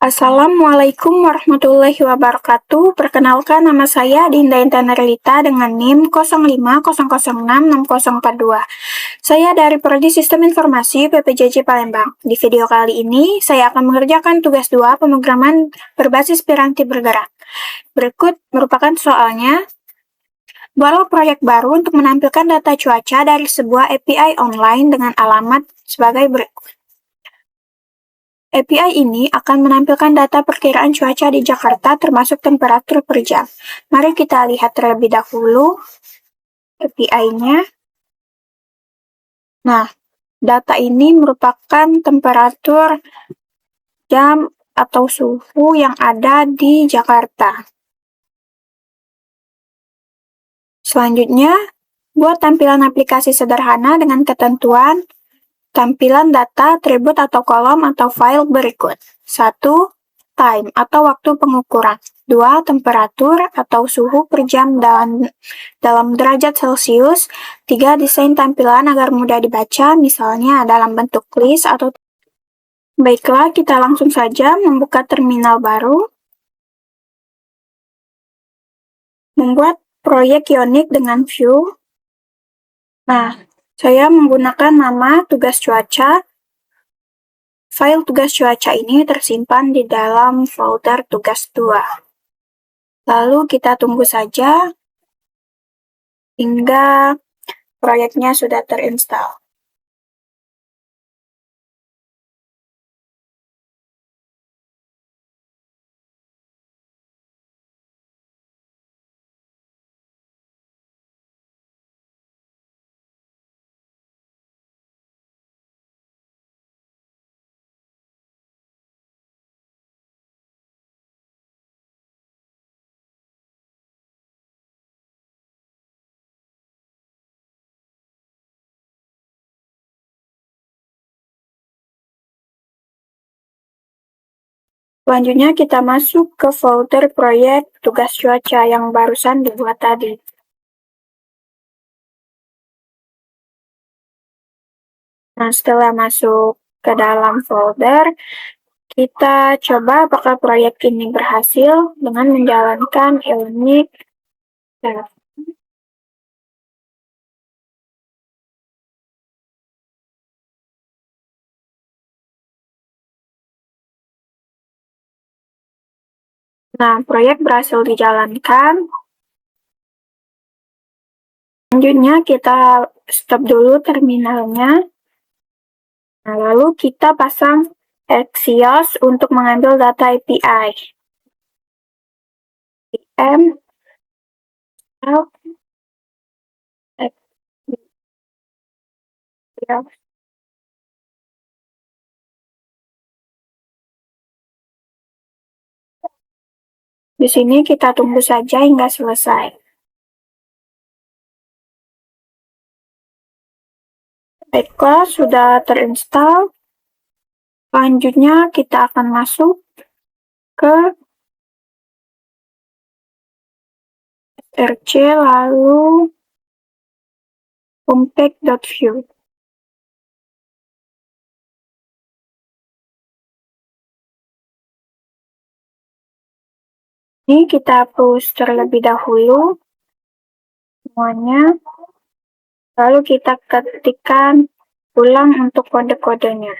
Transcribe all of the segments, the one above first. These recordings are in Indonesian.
Assalamualaikum warahmatullahi wabarakatuh. Perkenalkan, nama saya Dinda Intanarlita dengan NIM 0500666042. Saya dari Prodi Sistem Informasi PPJJ Palembang. Di video kali ini, saya akan mengerjakan tugas 2 pemrograman berbasis piranti bergerak. Berikut merupakan soalnya. Buatlah proyek baru untuk menampilkan data cuaca dari sebuah API online dengan alamat sebagai berikut. API ini akan menampilkan data perkiraan cuaca di Jakarta termasuk temperatur per jam. Mari kita lihat terlebih dahulu API-nya. Nah, data ini merupakan temperatur jam atau suhu yang ada di Jakarta. Selanjutnya, buat tampilan aplikasi sederhana dengan ketentuan tampilan data, atribut atau kolom atau file berikut. 1. Time atau waktu pengukuran. 2. Temperatur atau suhu per jam dalam derajat Celcius. 3. Desain tampilan agar mudah dibaca, misalnya dalam bentuk list atau. Baiklah, kita langsung saja membuka terminal baru. Membuat proyek Yonik dengan view. Nah, saya menggunakan nama tugas cuaca. File tugas cuaca ini tersimpan di dalam folder tugas 2. Lalu kita tunggu saja hingga proyeknya sudah terinstall. Selanjutnya kita masuk ke folder proyek tugas cuaca yang barusan dibuat tadi. Nah, setelah masuk ke dalam folder, kita coba apakah proyek ini berhasil dengan menjalankan Yonik. Nah, proyek berhasil dijalankan. Selanjutnya kita stop dulu terminalnya. Nah, lalu kita pasang Axios untuk mengambil data API. M L Axios. Di sini kita tunggu saja hingga selesai. Baiklah, sudah terinstall. Selanjutnya kita akan masuk ke RC lalu compact.view. Ini kita hapus terlebih dahulu semuanya. Lalu kita ketikkan ulang untuk kode-kodenya.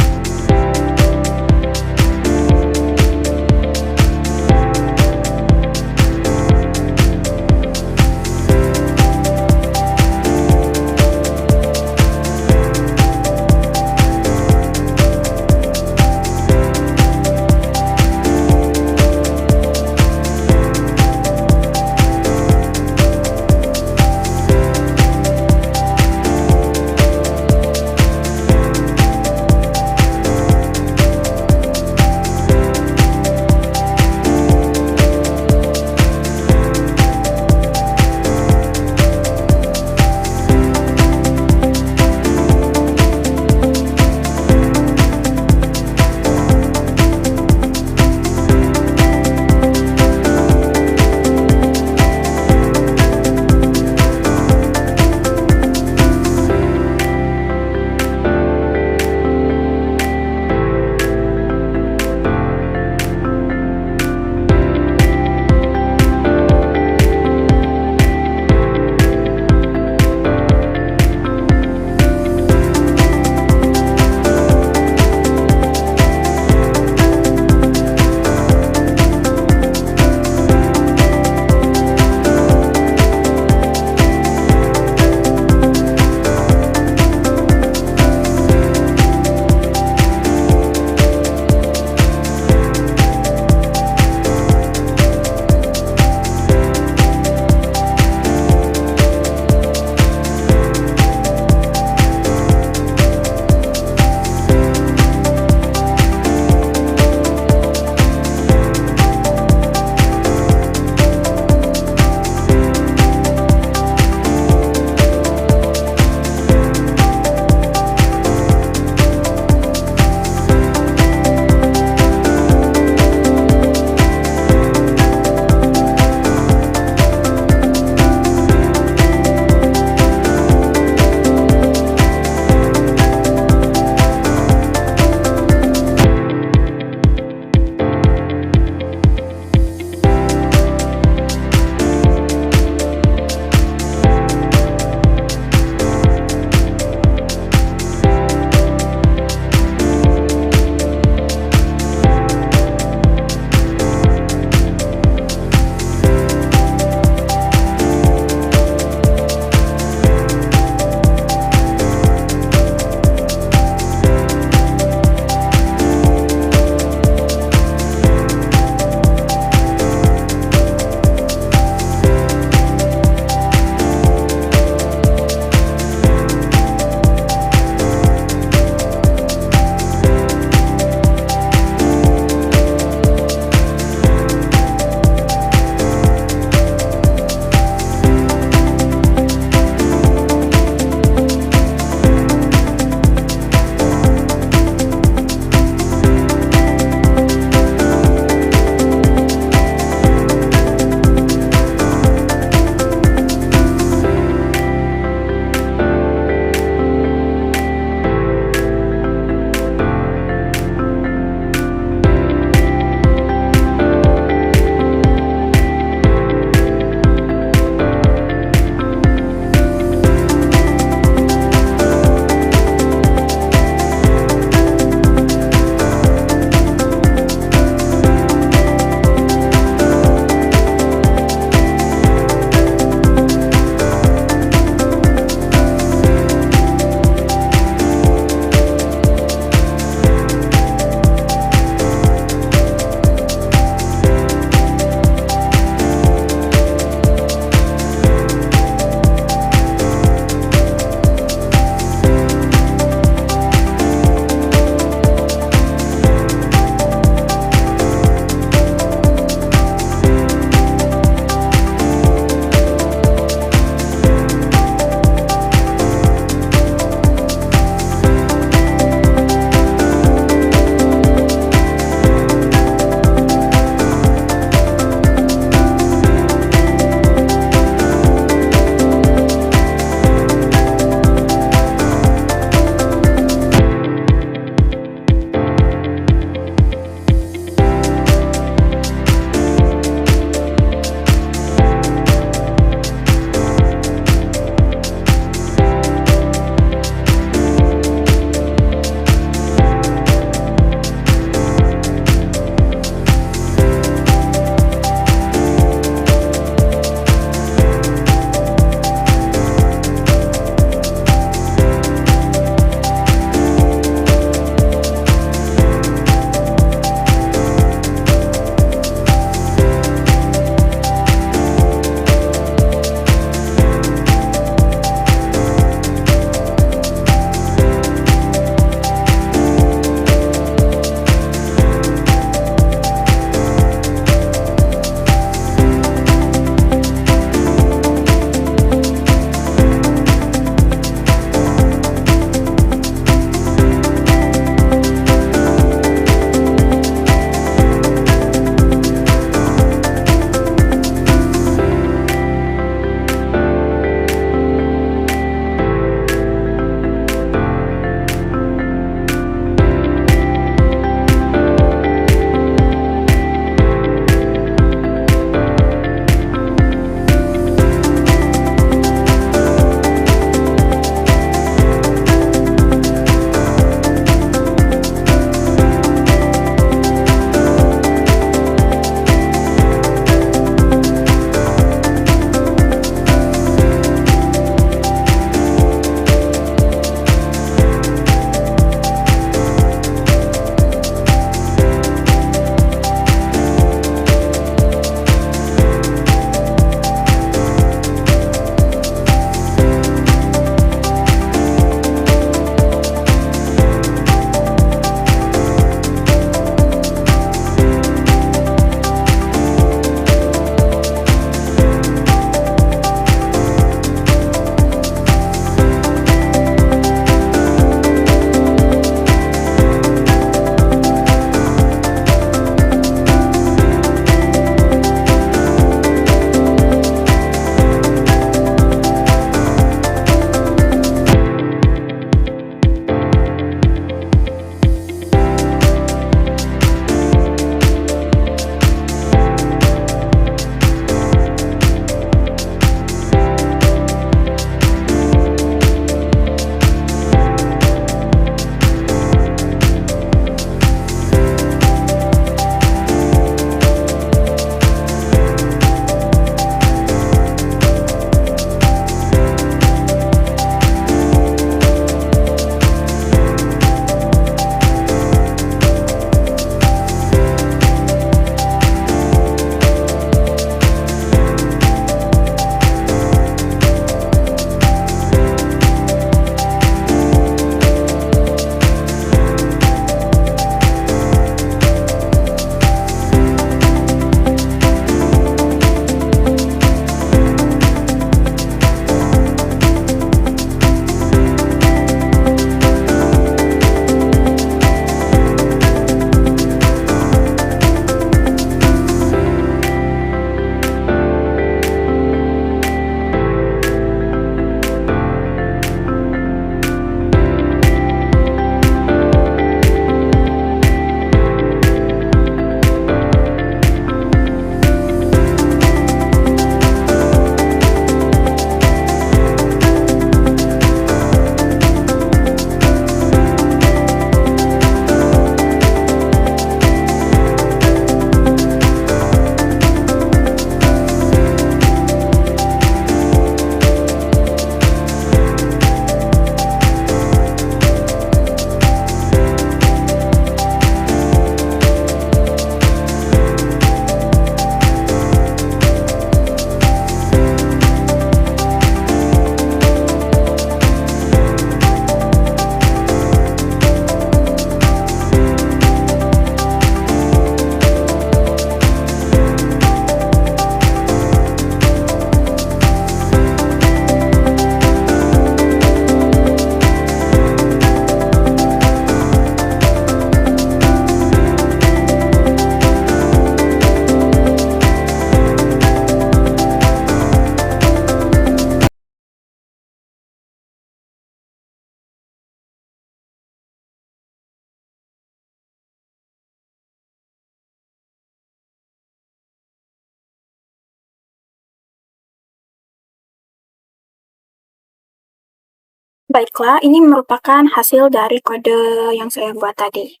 Baiklah, ini merupakan hasil dari kode yang saya buat tadi.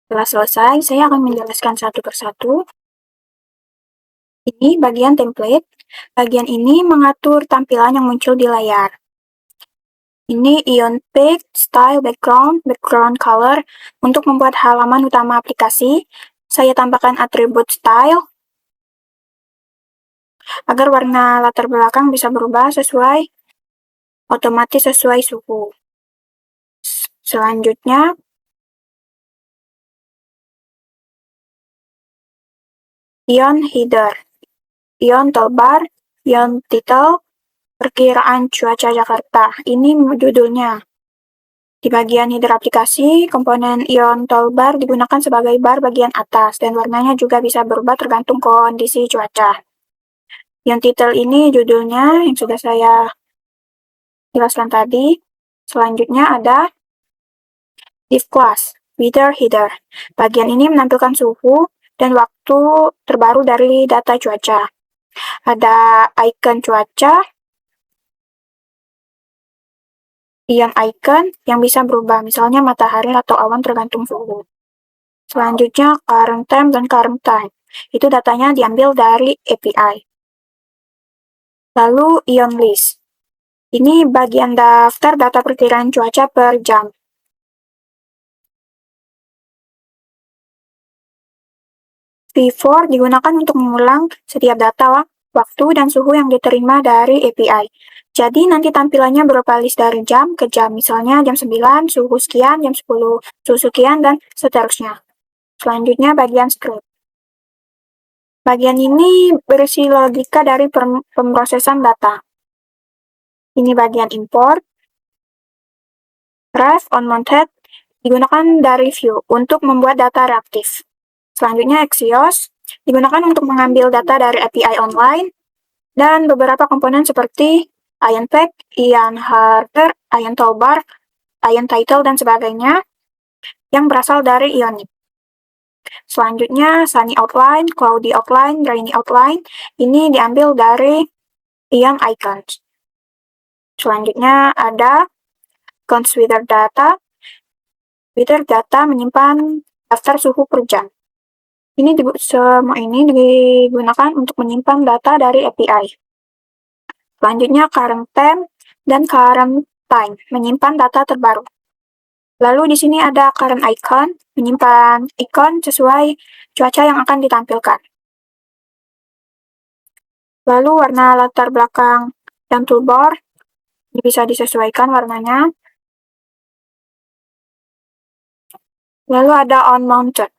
Setelah selesai, saya akan menjelaskan satu persatu. Ini bagian template. Bagian ini mengatur tampilan yang muncul di layar. Ini ion pick, style, background color. Untuk membuat halaman utama aplikasi, saya tambahkan atribut style agar warna latar belakang bisa berubah otomatis sesuai suhu. Selanjutnya, ion header, ion toolbar, ion title, perkiraan cuaca Jakarta. Ini judulnya. Di bagian header aplikasi, komponen ion toolbar digunakan sebagai bar bagian atas, dan warnanya juga bisa berubah tergantung kondisi cuaca. Ion title ini judulnya yang sudah saya jelaskan tadi. Selanjutnya ada div class, weather header. Bagian ini menampilkan suhu dan waktu terbaru dari data cuaca. Ada icon cuaca, ion icon yang bisa berubah, misalnya matahari atau awan tergantung suhu. Selanjutnya, current time dan current time. Itu datanya diambil dari API. Lalu, ion list. Ini bagian daftar data perkiraan cuaca per jam. V4 digunakan untuk mengulang setiap data, waktu, dan suhu yang diterima dari API. Jadi nanti tampilannya berupa list dari jam ke jam, misalnya jam 9, suhu sekian, jam 10, suhu sekian, dan seterusnya. Selanjutnya bagian script. Bagian ini berisi logika dari pemrosesan data. Ini bagian import, ref, onMounted, digunakan dari view untuk membuat data reaktif. Selanjutnya Axios, digunakan untuk mengambil data dari API online, dan beberapa komponen seperti ion pack, ion header, ion toolbar, ion title, dan sebagainya yang berasal dari Ionic. Selanjutnya sunny outline, cloudy outline, rainy outline, ini diambil dari ion icons. Selanjutnya ada cons weather data. Weather data menyimpan daftar suhu per jam. Semua ini digunakan untuk menyimpan data dari API. Selanjutnya current time dan current time, menyimpan data terbaru. Lalu di sini ada current icon, menyimpan ikon sesuai cuaca yang akan ditampilkan. Lalu warna latar belakang dan toolbar bisa disesuaikan warnanya. Lalu ada onMounted.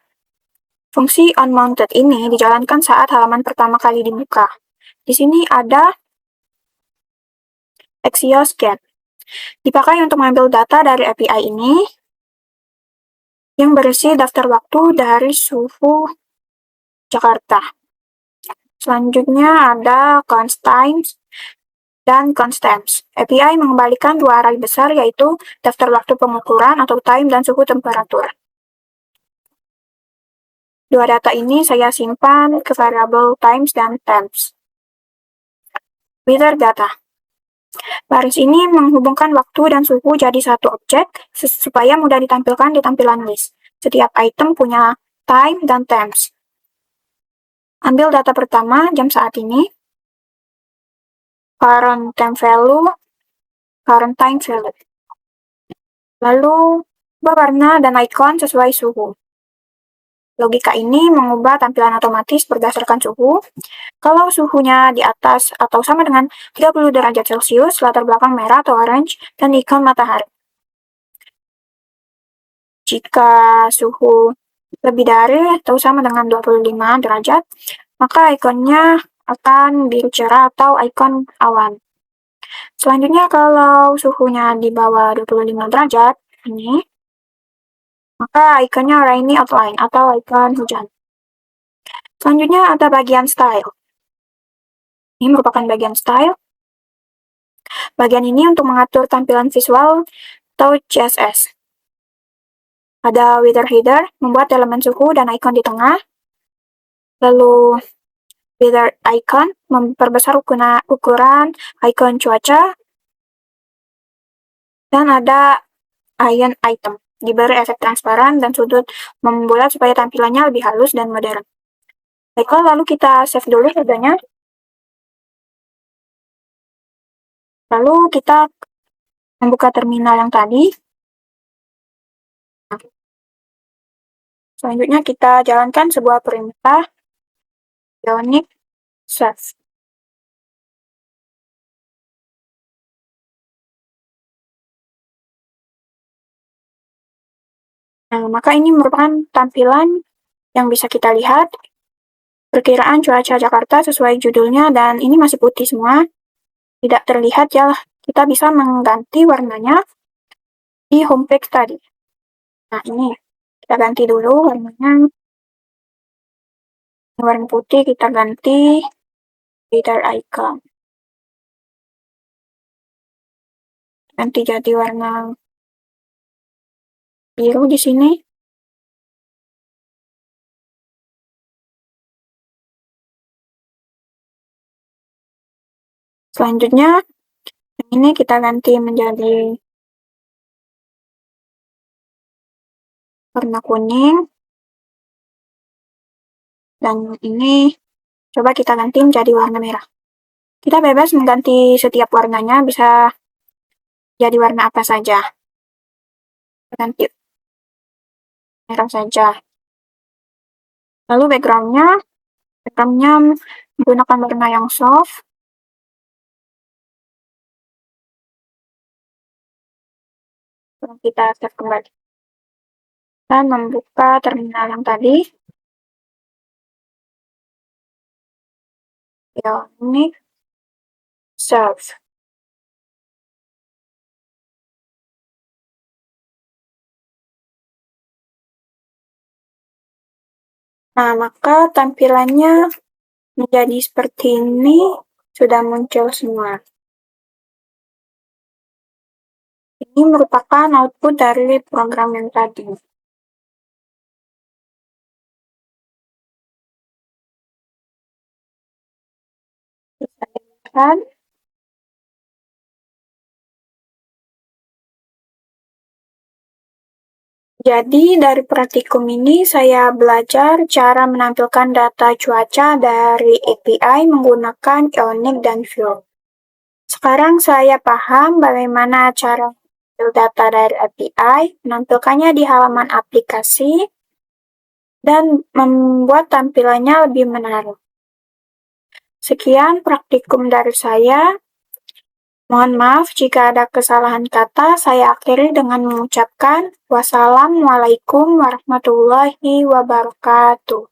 Fungsi onMounted ini dijalankan saat halaman pertama kali dibuka. Di sini ada Axios Scan. Dipakai untuk mengambil data dari API ini yang berisi daftar waktu dari suhu Jakarta. Selanjutnya ada constants dan constants. API mengembalikan dua array besar, yaitu daftar waktu pengukuran atau time dan suhu temperatur. Dua data ini saya simpan ke variabel times dan temps. Weather data. Baris ini menghubungkan waktu dan suhu jadi satu objek supaya mudah ditampilkan di tampilan list. Setiap item punya time dan temps. Ambil data pertama, jam saat ini, current time value, current time value. Lalu, ubah warna dan icon sesuai suhu. Logika ini mengubah tampilan otomatis berdasarkan suhu. Kalau suhunya di atas atau sama dengan 30 derajat Celcius, latar belakang merah atau orange, dan ikon matahari. Jika suhu lebih dari atau sama dengan 25 derajat, maka ikonnya akan biru cerah atau ikon awan. Selanjutnya, kalau suhunya di bawah 25 derajat, ini, maka ikonnya rainy outline atau ikon hujan. Selanjutnya ada bagian style. Ini merupakan bagian style. Bagian ini untuk mengatur tampilan visual atau CSS. Ada weather header, membuat elemen suhu dan ikon di tengah. Lalu weather icon, memperbesar ukuran ikon cuaca. Dan ada iron item, diberi efek transparan dan sudut membulat supaya tampilannya lebih halus dan modern. Baiklah, lalu kita save dulu videonya. Lalu kita membuka terminal yang tadi. Selanjutnya kita jalankan sebuah perintah Ionic Save. Nah, maka ini merupakan tampilan yang bisa kita lihat. Perkiraan cuaca Jakarta sesuai judulnya, dan ini masih putih semua. Tidak terlihat ya, kita bisa mengganti warnanya di homepage tadi. Nah, ini kita ganti dulu warnanya. Warna putih kita ganti filter icon. Ganti jadi warna biru di sini. Selanjutnya, ini kita ganti menjadi warna kuning. Dan ini coba kita ganti menjadi warna merah. Kita bebas mengganti setiap warnanya, bisa jadi warna apa saja. Ganti merah saja. Lalu backgroundnya menggunakan warna yang soft. Lalu kita save kembali. Dan membuka terminal yang tadi. Ionic Save. Nah, maka tampilannya menjadi seperti ini, sudah muncul semua. Ini merupakan output dari program yang tadi. Bisa dilihat. Jadi dari praktikum ini saya belajar cara menampilkan data cuaca dari API menggunakan Ionic dan Vue. Sekarang saya paham bagaimana cara mengambil data dari API, menampilkannya di halaman aplikasi, dan membuat tampilannya lebih menarik. Sekian praktikum dari saya. Mohon maaf jika ada kesalahan kata. Saya akhiri dengan mengucapkan wassalamualaikum warahmatullahi wabarakatuh.